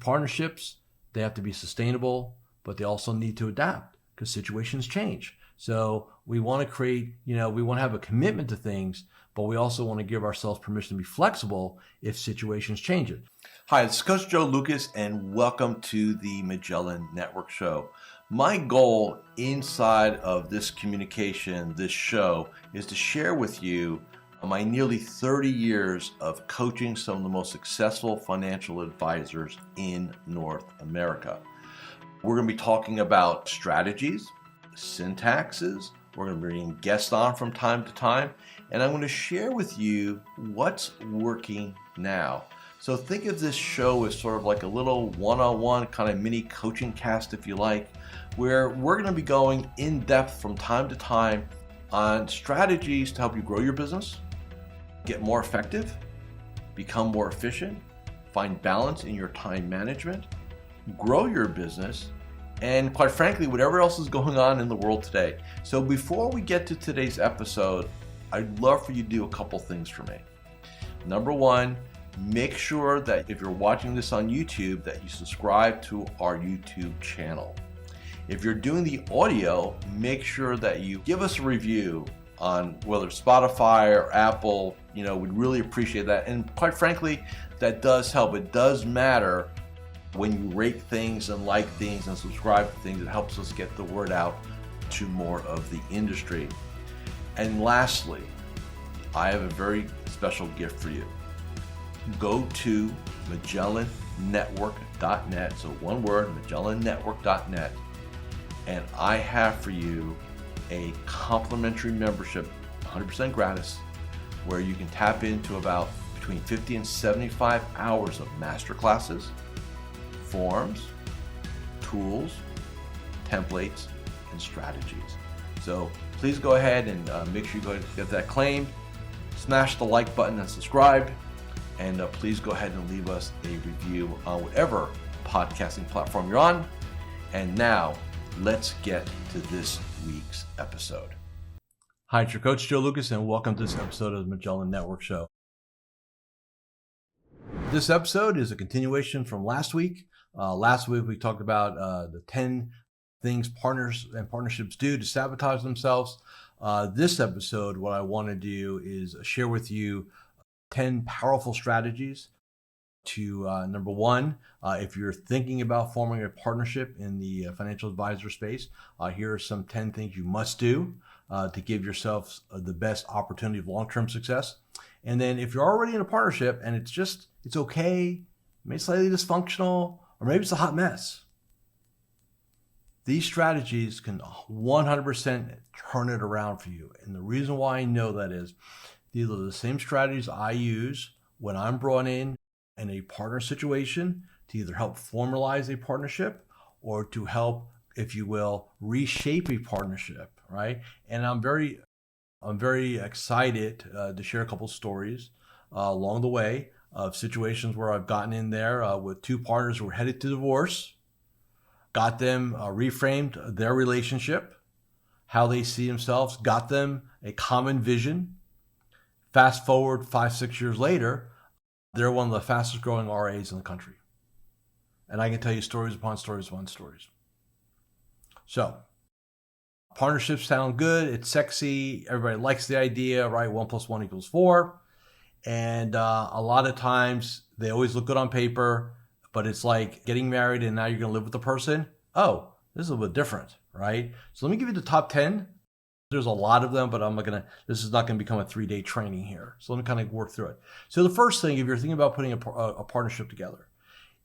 partnerships, they have to be sustainable, but they also need to adapt because situations change. So we want to create, we want to have a commitment to things, but we also want to give ourselves permission to be flexible if situations change it. Hi, this is Coach Joe Lucas, and welcome to the Magellan Network Show. My goal inside of this communication, this show, is to share with you my nearly 30 years of coaching some of the most successful financial advisors in North America. We're going to be talking about strategies, syntaxes. We're going to be bringing guests on from time to time, and I'm going to share with you what's working now. So think of this show as sort of like a little one-on-one kind of mini coaching cast, if you like, where we're going to be going in depth from time to time on strategies to help you grow your business, get more effective, become more efficient, find balance in your time management, grow your business, and quite frankly, whatever else is going on in the world today. So before we get to today's episode, I'd love for you to do a couple things for me. Number one, make sure that if you're watching this on YouTube, that you subscribe to our YouTube channel. If you're doing the audio, make sure that you give us a review on whether it's Spotify or Apple. We'd really appreciate that. And quite frankly, that does help. It does matter when you rate things and like things and subscribe to things. It helps us get the word out to more of the industry. And lastly, I have a very special gift for you. Go to MagellanNetwork.net, so one word, MagellanNetwork.net, and I have for you a complimentary membership, 100% gratis, where you can tap into about between 50 and 75 hours of masterclasses, forms, tools, templates, and strategies. So please go ahead and make sure you go ahead and get that claimed. Smash the like button and subscribe. And please go ahead and leave us a review on whatever podcasting platform you're on. And now, let's get to this week's episode. Hi, it's your coach, Joe Lucas, and welcome to this episode of the Magellan Network Show. This episode is a continuation from last week. Last week, we talked about the 10 things partners and partnerships do to sabotage themselves. This episode, what I want to do is share with you 10 powerful strategies to, number one, if you're thinking about forming a partnership in the financial advisor space, here are some 10 things you must do to give yourself the best opportunity of long-term success. And then if you're already in a partnership and it's okay, maybe slightly dysfunctional, or maybe it's a hot mess, these strategies can 100% turn it around for you. And the reason why I know that is these are the same strategies I use when I'm brought in a partner situation to either help formalize a partnership or to help, if you will, reshape a partnership, right? And I'm very excited to share a couple stories along the way of situations where I've gotten in there with two partners who were headed to divorce, got them reframed their relationship, how they see themselves, got them a common vision. Fast forward 5-6 years later, they're one of the fastest growing RAs in the country. And I can tell you stories upon stories upon stories. So, partnerships sound good. It's sexy. Everybody likes the idea, right? 1 + 1 = 4. And a lot of times they always look good on paper, but it's like getting married and now you're going to live with the person. Oh, this is a little bit different, right? So let me give you the top 10. There's a lot of them, but this is not going to become a 3-day training here. So let me kind of work through it. So the first thing, if you're thinking about putting a partnership together,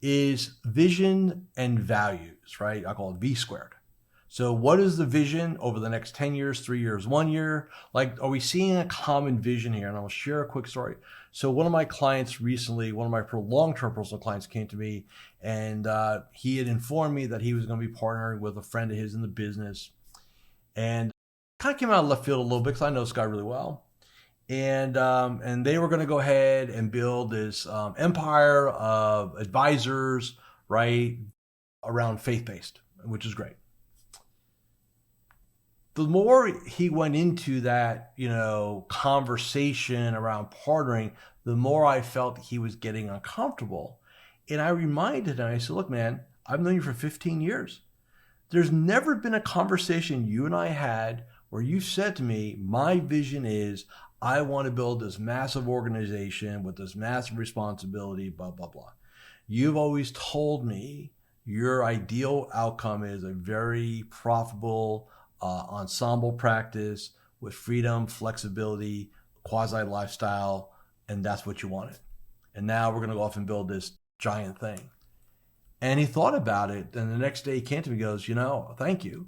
is vision and values, right? I call it V squared. So what is the vision over the next 10 years, 3 years, 1 year? Like, are we seeing a common vision here? And I'll share a quick story. So one of my clients recently, one of my long-term personal clients came to me, and he had informed me that he was going to be partnering with a friend of his in the business. And kind of came out of left field a little bit because I know this guy really well. And they were going to go ahead and build this empire of advisors, right, around faith-based, which is great. The more he went into that, conversation around partnering, the more I felt he was getting uncomfortable. And I reminded him, I said, look, man, I've known you for 15 years. There's never been a conversation you and I had where you said to me, my vision is I want to build this massive organization with this massive responsibility, blah, blah, blah. You've always told me your ideal outcome is a very profitable ensemble practice with freedom, flexibility, quasi-lifestyle, and that's what you wanted. And now we're going to go off and build this giant thing. And he thought about it, and the next day he came to me and goes, thank you,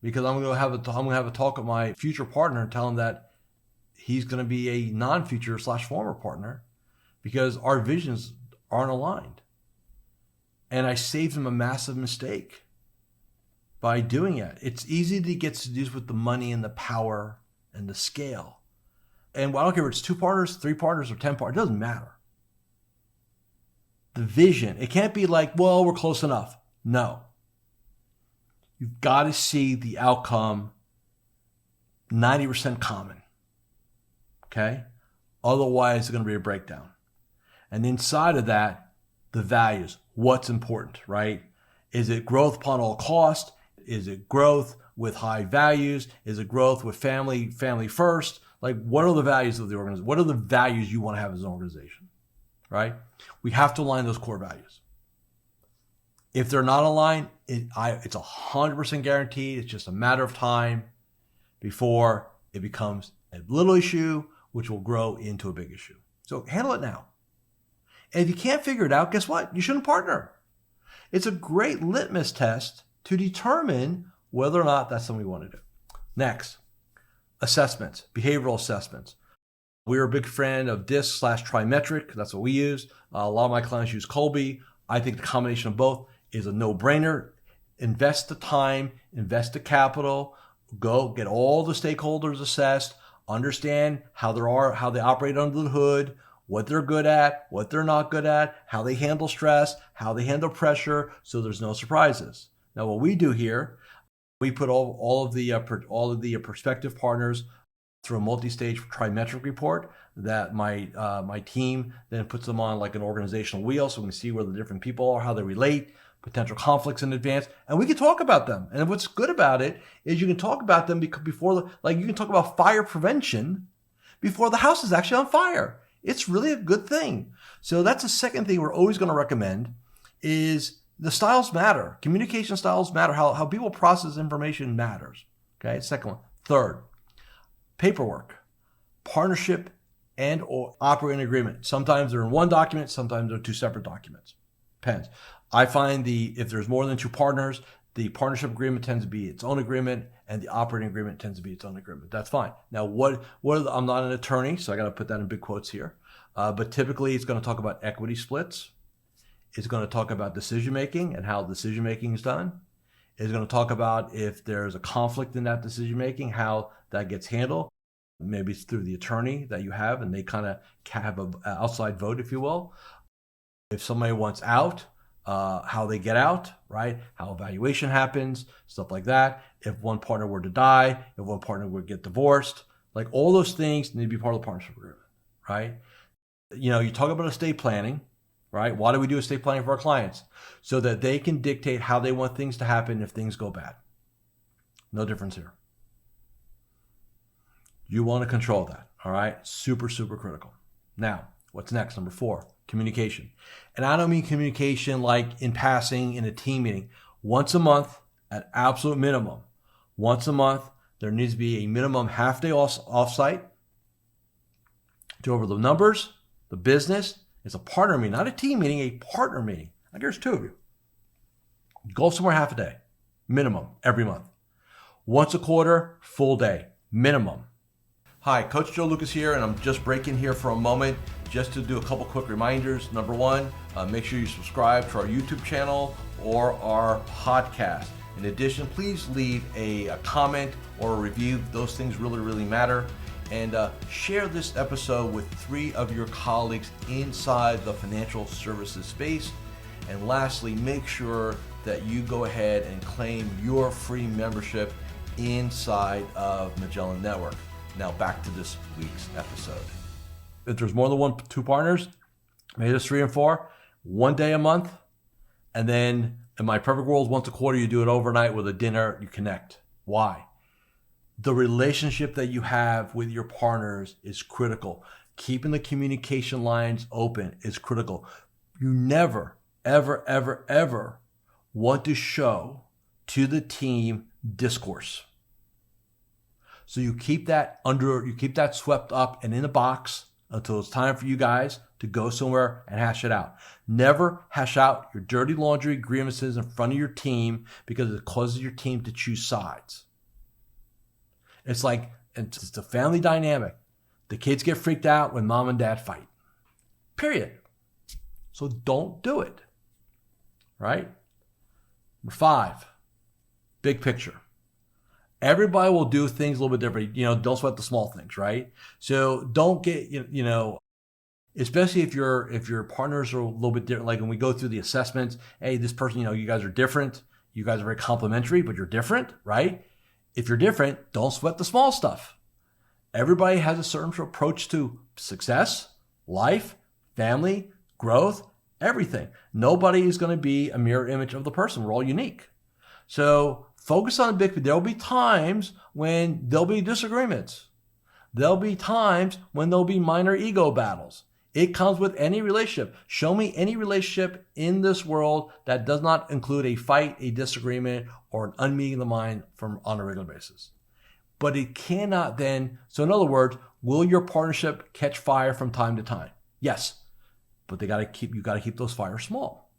because I'm going to have a talk with my future partner and tell him that he's going to be a non-future/former partner because our visions aren't aligned. And I saved him a massive mistake by doing it. It's easy to get seduced with the money and the power and the scale. And I don't care if it's 2 partners, 3 partners, or 10 partners, it doesn't matter. The vision, it can't be like, well, we're close enough. No. You've got to see the outcome 90% common. Okay? Otherwise, it's going to be a breakdown. And inside of that, the values, what's important, right? Is it growth upon all cost? Is it growth with high values? Is it growth with family first? Like, what are the values of the organization? What are the values you want to have as an organization, right? We have to align those core values. If they're not aligned, it's 100% guaranteed. It's just a matter of time before it becomes a little issue, which will grow into a big issue. So handle it now. And if you can't figure it out, guess what? You shouldn't partner. It's a great litmus test to determine whether or not that's something we want to do. Next, assessments, behavioral assessments. We're a big fan of DISC/trimetric. That's what we use. A lot of my clients use Colby. I think the combination of both is a no-brainer. Invest the time, invest the capital, go get all the stakeholders assessed, understand how they operate under the hood, what they're good at, what they're not good at, how they handle stress, how they handle pressure, so there's no surprises. Now, what we do here, we put all of the prospective partners through a multi-stage trimetric report that my team then puts them on like an organizational wheel, so we can see where the different people are, how they relate, potential conflicts in advance, and we can talk about them. And what's good about it is you can talk about them before, you can talk about fire prevention before the house is actually on fire. It's really a good thing. So that's the second thing we're always going to recommend is the styles matter. Communication styles matter. How people process information matters. Okay, second one. Third, paperwork, partnership, and or operating agreement. Sometimes they're in one document, sometimes they're 2 separate documents. Depends. I find if there's more than 2 partners, the partnership agreement tends to be its own agreement, and the operating agreement tends to be its own agreement. That's fine. Now, I'm not an attorney, so I got to put that in big quotes here. But typically, it's going to talk about equity splits. It's going to talk about decision making and how decision making is done. It's going to talk about if there's a conflict in that decision making, how that gets handled. Maybe it's through the attorney that you have, and they kind of have an outside vote, if you will. If somebody wants out, how they get out, right? How evaluation happens, stuff like that. If one partner were to die, if one partner would get divorced, like all those things need to be part of the partnership agreement, right? You talk about estate planning, right? Why do we do estate planning for our clients? So that they can dictate how they want things to happen if things go bad. No difference here. You want to control that, all right? Super, super critical. Now, what's next? Number 4, communication. And I don't mean communication like in passing in a team meeting. Once a month, at absolute minimum, once a month, there needs to be a minimum half-day off-site to go over the numbers, the business. It's a partner meeting, not a team meeting, a partner meeting. I guess 2 of you. Go somewhere half a day, minimum, every month. Once a quarter, full day, minimum. Hi, Coach Joe Lukacs here, and I'm just breaking here for a moment just to do a couple quick reminders. Number 1, make sure you subscribe to our YouTube channel or our podcast. In addition, please leave a comment or a review. Those things really, really matter. And share this episode with 3 of your colleagues inside the financial services space. And lastly, make sure that you go ahead and claim your free membership inside of Magellan Network. Now back to this week's episode. If there's more than 2 partners, maybe there's 3 and 4, one day a month, and then in my perfect world, once a quarter, you do it overnight with a dinner, you connect. Why? The relationship that you have with your partners is critical. Keeping the communication lines open is critical. You never, ever, ever, ever want to show to the team discourse. So you keep that swept up and in a box until it's time for you guys to go somewhere and hash it out. Never hash out your dirty laundry grievances in front of your team because it causes your team to choose sides. It's a family dynamic. The kids get freaked out when mom and dad fight. Period. So don't do it. Right? Number 5, big picture. Everybody will do things a little bit different. Don't sweat the small things, right? So don't get, especially if your partners are a little bit different. Like when we go through the assessments, hey, this person, you guys are different. You guys are very complementary, but you're different, right? If you're different, don't sweat the small stuff. Everybody has a certain approach to success, life, family, growth, everything. Nobody is going to be a mirror image of the person. We're all unique. So focus on the big. There'll be times when there'll be disagreements. There'll be times when there'll be minor ego battles. It comes with any relationship. Show me any relationship in this world that does not include a fight, a disagreement, or an unmeeting of the mind on a regular basis. But it cannot then, so in other words, will your partnership catch fire from time to time? Yes, but you got to keep those fires small.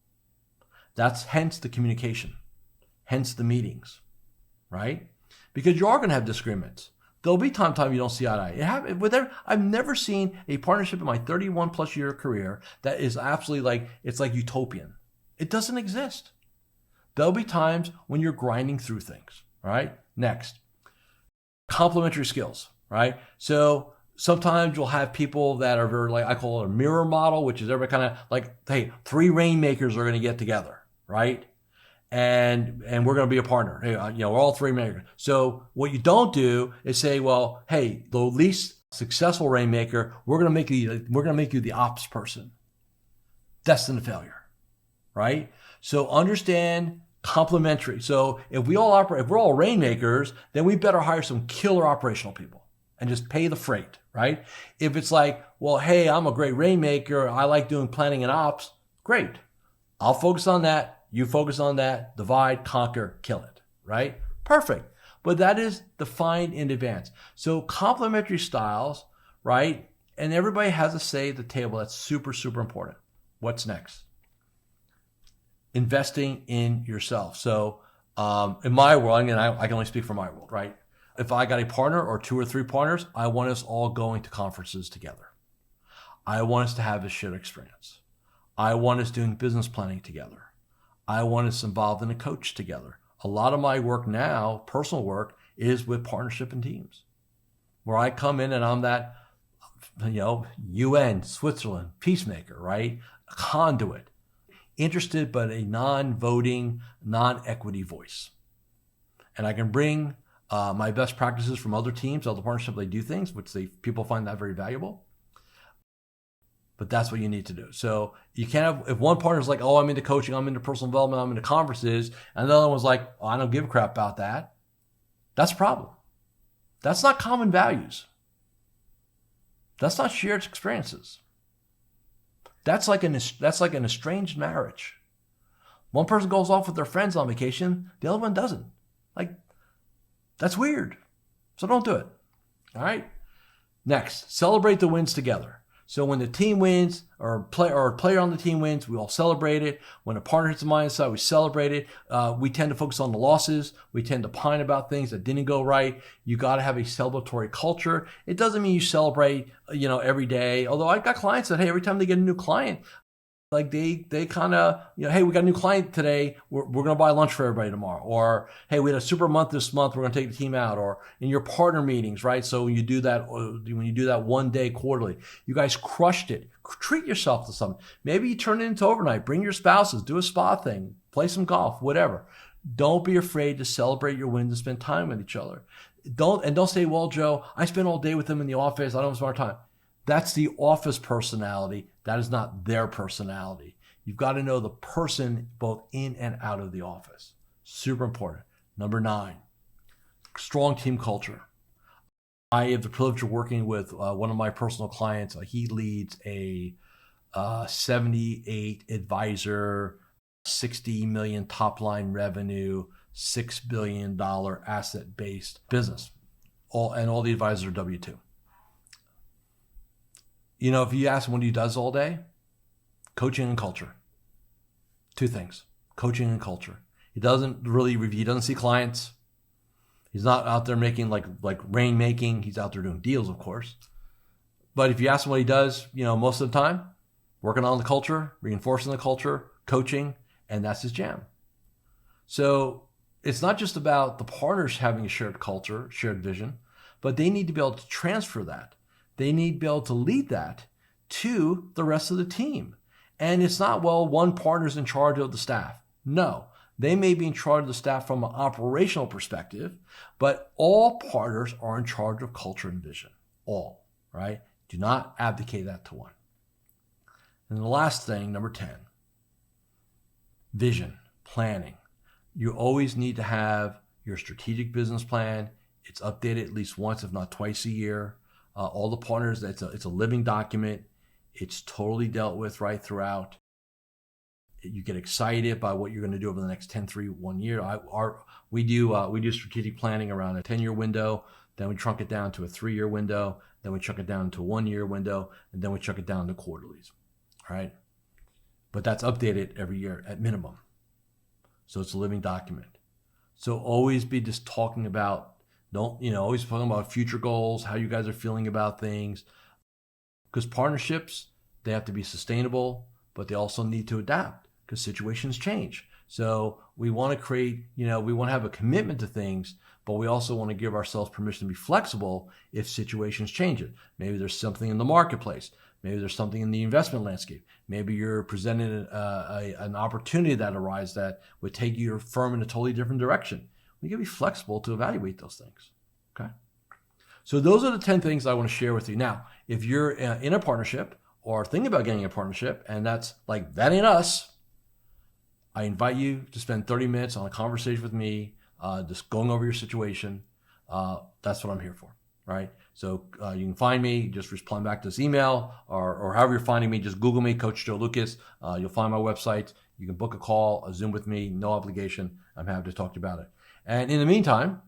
That's hence the communication, hence the meetings, right? Because you are going to have disagreements. There'll be time you don't see eye to eye. I've never seen a partnership in my 31 plus year career that is absolutely it's like utopian. It doesn't exist. There'll be times when you're grinding through things, right? Next, complementary skills, right? So sometimes you'll have people that are very, I call it a mirror model, which is everybody kind of hey, 3 rainmakers are going to get together, right? And we're going to be a partner. Hey, we're all 3 rainmakers. So what you don't do is say, well, hey, the least successful rainmaker, we're going to make you the ops person. Destined to failure, right? So understand complementary. So if we're all rainmakers, then we better hire some killer operational people and just pay the freight, right? If it's well, hey, I'm a great rainmaker, I like doing planning and ops, great. I'll focus on that. You focus on that, divide, conquer, kill it, right? Perfect. But that is defined in advance. So complementary styles, right? And everybody has a say at the table. That's super, super important. What's next? Investing in yourself. So in my world, and I can only speak for my world, right? If I got a partner or 2 or 3 partners, I want us all going to conferences together. I want us to have a shared experience. I want us doing business planning together. I want us involved in a coach together. A lot of my work now, personal work, is with partnership and teams, where I come in and I'm that, UN, Switzerland, peacemaker, right? A conduit, interested but a non-voting, non-equity voice. And I can bring my best practices from other teams, other partnerships, they do things, which people find that very valuable. But that's what you need to do. So you can't have, if one partner's like, oh, I'm into coaching, I'm into personal development, I'm into conferences, and the other one's like, oh, I don't give a crap about that. That's a problem. That's not common values. That's not shared experiences. That's like an estranged marriage. One person goes off with their friends on vacation, the other one doesn't. That's weird. So don't do it. All right? Next, celebrate the wins together. So when the team wins or a player on the team wins, we all celebrate it. When a partner hits the minus side, we celebrate it. We tend to focus on the losses. We tend to pine about things that didn't go right. You got to have a celebratory culture. It doesn't mean you celebrate, every day. Although I've got clients that, hey, every time they get a new client, they kind of, hey, we got a new client today. We're going to buy lunch for everybody tomorrow. Or, hey, we had a super month this month. We're going to take the team out. Or in your partner meetings, right? So when you do that one day quarterly, you guys crushed it. Treat yourself to something. Maybe you turn it into overnight. Bring your spouses. Do a spa thing. Play some golf. Whatever. Don't be afraid to celebrate your wins and spend time with each other. Don't say, well, Joe, I spend all day with them in the office. I don't have smart time. That's the office personality. That is not their personality. You've got to know the person both in and out of the office. Super important. Number 9, strong team culture. I have the privilege of working with one of my personal clients. He leads a 78 advisor, 60 million top line revenue, $6 billion asset-based business. All the advisors are W-2. If you ask him what he does all day, coaching and culture. 2 things, coaching and culture. He doesn't really review, he doesn't see clients. He's not out there making like rainmaking. He's out there doing deals, of course. But if you ask him what he does, most of the time, working on the culture, reinforcing the culture, coaching, and that's his jam. So it's not just about the partners having a shared culture, shared vision, but they need to be able to transfer that. They need to be able to lead that to the rest of the team. And it's not, one partner's in charge of the staff. No. They may be in charge of the staff from an operational perspective, but all partners are in charge of culture and vision. All, right? Do not abdicate that to one. And the last thing, number 10, vision, planning. You always need to have your strategic business plan. It's updated at least once, if not twice a year. All the partners, it's a living document. It's totally dealt with right throughout. You get excited by what you're going to do over the next 10, 3, 1 year. We do strategic planning around a 10-year window. Then we chunk it down to a 3-year window. Then we chunk it down to a 1-year window. And then we chunk it down to quarterlies. All right. But that's updated every year at minimum. So it's a living document. So always be just talking about, always talking about future goals, how you guys are feeling about things. Because partnerships, they have to be sustainable, but they also need to adapt because situations change. So we want to create, we want to have a commitment to things, but we also want to give ourselves permission to be flexible if situations change it. Maybe there's something in the marketplace. Maybe there's something in the investment landscape. Maybe you're presented an opportunity that arises that would take your firm in a totally different direction. We can be flexible to evaluate those things. Okay. So those are the 10 things I want to share with you. Now, if you're in a partnership or thinking about getting a partnership, and that's like, that ain't us, I invite you to spend 30 minutes on a conversation with me, just going over your situation. That's what I'm here for, right? So you can find me, just respond back to this email, or however you're finding me, just Google me, Coach Joe Lukacs. You'll find my website. You can book a call, a Zoom with me, no obligation. I'm happy to talk to you about it. And in the meantime,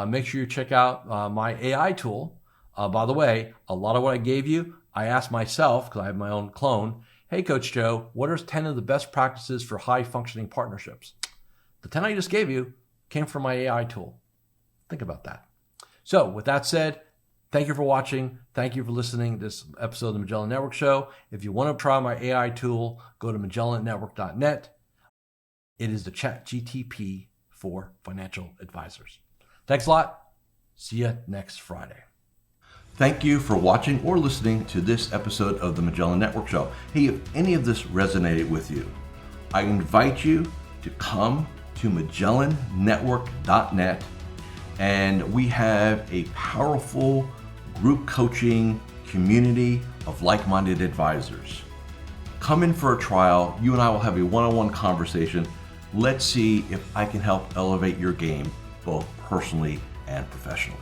make sure you check out my AI tool. By the way, a lot of what I gave you, I asked myself, because I have my own clone, hey, Coach Joe, what are 10 of the best practices for high-functioning partnerships? The 10 I just gave you came from my AI tool. Think about that. So with that said, thank you for watching. Thank you for listening to this episode of the Magellan Network Show. If you want to try my AI tool, go to MagellanNetwork.net. It is the ChatGTP for financial advisors. Thanks a lot. See you next Friday. Thank you for watching or listening to this episode of the Magellan Network Show. Hey, if any of this resonated with you, I invite you to come to MagellanNetwork.net, and we have a powerful group coaching community of like-minded advisors. Come in for a trial. You and I will have a one-on-one conversation. Let's see if I can help elevate your game, both personally and professionally.